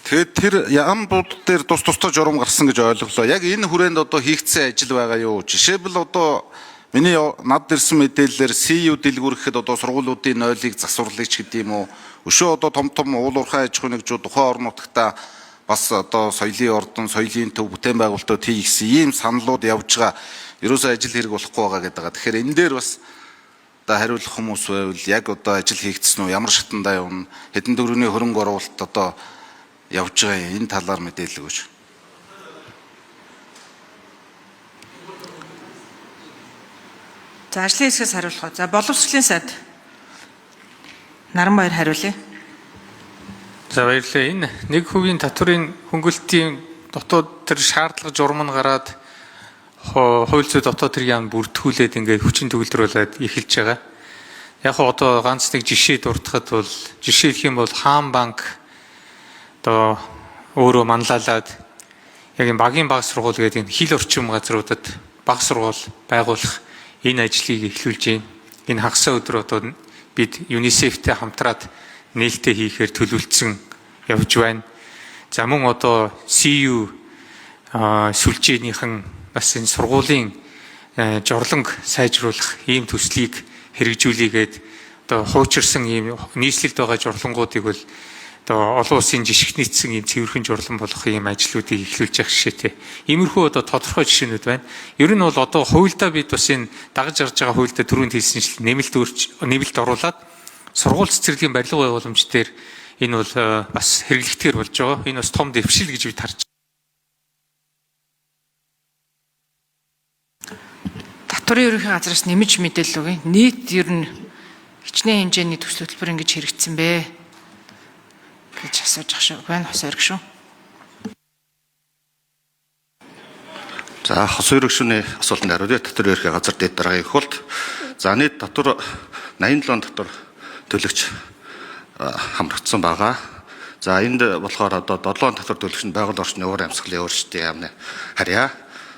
Тэгээд тэр яам бууд дээр тустай журам гарсан гэж ойлголоо. Яг энэ хүрээнд одоо хийгдсэн ажил байгаа юу? Жишээлбэл одоо миний над ирсэн мэдээлэлээр CU дэлгүүрэхэд одоо сургуулиудын нойлыг засварлаж гэдэг юм уу? Өшөө одоо том уул уурхай аж ахуй нэгжүүд тухайн орон нутгата бас одоо соёлын ордон, соёлын төв бүтээн байгуулалтууд хийгсэн ийм саналууд явж байгаа. Ерөөсөө ажил хэрэг болохгүй байгаа гэдэг. Тэгэхээр энэ дээр бас одоо хариулах хүмүүс байвал яг одоо ажил хийгдсэн үү? Ямар шатандаа явна? Хэдэн төгрөгийн хөрөнгө оруулалт одоо явж байгаа энэ талаар мэдээлэл өгөөч. За ажлын хэсгээс хариулах. За боловсролын сайд Наранбаяр хариулъя. За баярлалаа. Энэ нэг хувийн татврын хөнгөлтийн дотоод тэр шаардлага журам нь гараад хууль зүйн дотоод тэргийн яам бүртгүүлээд ингээд хүчин төгөлдрүүлээд эхэлж байгаа. Яг одоо ганц нэг жишээ дурдахад бол жишээ хэлэх юм бол Хаан банк одоо өөрөө манлайлаад яг энэ багийн баг сургууль гэдэг энэ хил орчим газруудад баг сургууль байгуулах энэ ажлыг эхлүүлж байна. Энэ хагасаа өдөр одоо бид ЮНИСЕФ-тэй хамтраад нээлттэй хийхээр төлөвлөсөн явж байна. За мөн одоо CU сүлжээнийхэн бас энэ сургуулийн жорлонг сайжруулах ийм төслийг хэрэгжүүлээгээд одоо хуучирсан ийм нийслэлд байгаа жорлонгуудыг бол одоо олон улсын жишг нийцсэн ийм цэвэрхэн журлан болох ийм ажлуудыг эхлүүлж явах жишээтэй. Иймэрхүү одоо тодорхой жишээнүүд байна. Ер нь бол одоо хуульдаа бид бас энэ дагаж гарч байгаа хуульдаа түрүүнд хэлсэнчлэн нэмэлт оруулаад сургууль цэцэрлэгийн барилга байгууламж дээр энэ бол бас хэрэглэгдэхэр болж байгаа. Энэ бас том дэвшил гэж бид харж. Татварын ерөнхий газраас нэмж мэдээлэл өгье. Нийт ер нь хичнээн хэмжээний төсөл хөтөлбөр ингэж хэрэгжсэн бэ гэж асууж ах шүү. Байна хос өрг шүү. За хос өрг шүний асуултанд хариулъя. Татварын ерөнхий газар дэд дараагийн хөлт. За нийт татвар 87 татвар төлөгч хамрагдсан байгаа. За энд болохоор одоо 7 татвар төлөгч нь байгаль орчны уур амьсгалын өөрчлөлтийн яамны харьяа.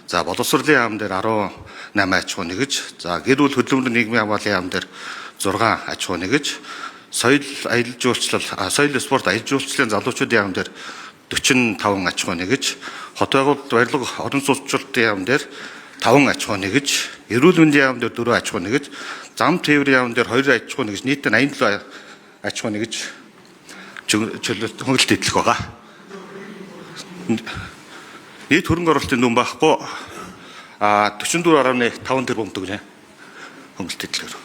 За боловсролын яам дээр 18 аж ахуй нэгж, за гэр бүл хөдөлмөрийн нийгмийн хамгааллын яам дээр 6 аж ахуй нэгж, соёл аялал жуулчлал, соёл спорт аялал жуулчлалын залуучуудын яам дээр 45 аж ахуй нэгж, хот байгуулалт барилга орон сууцчлалтын яам дээр 5 аж ахуй нэгж, эрүүл мэндийн яам дээр 4 аж ахуй нэгж, зам тээврийн яам дээр 2 аж ахуй нэгж, нийт 87 аж ахуй нэгж хөнгөлөлт идэх байгаа. Нийт хөрөнгө оруулалтын дүн байхгүй 44.5 тэрбум төгрөг хөнгөлөлт идэлгээр.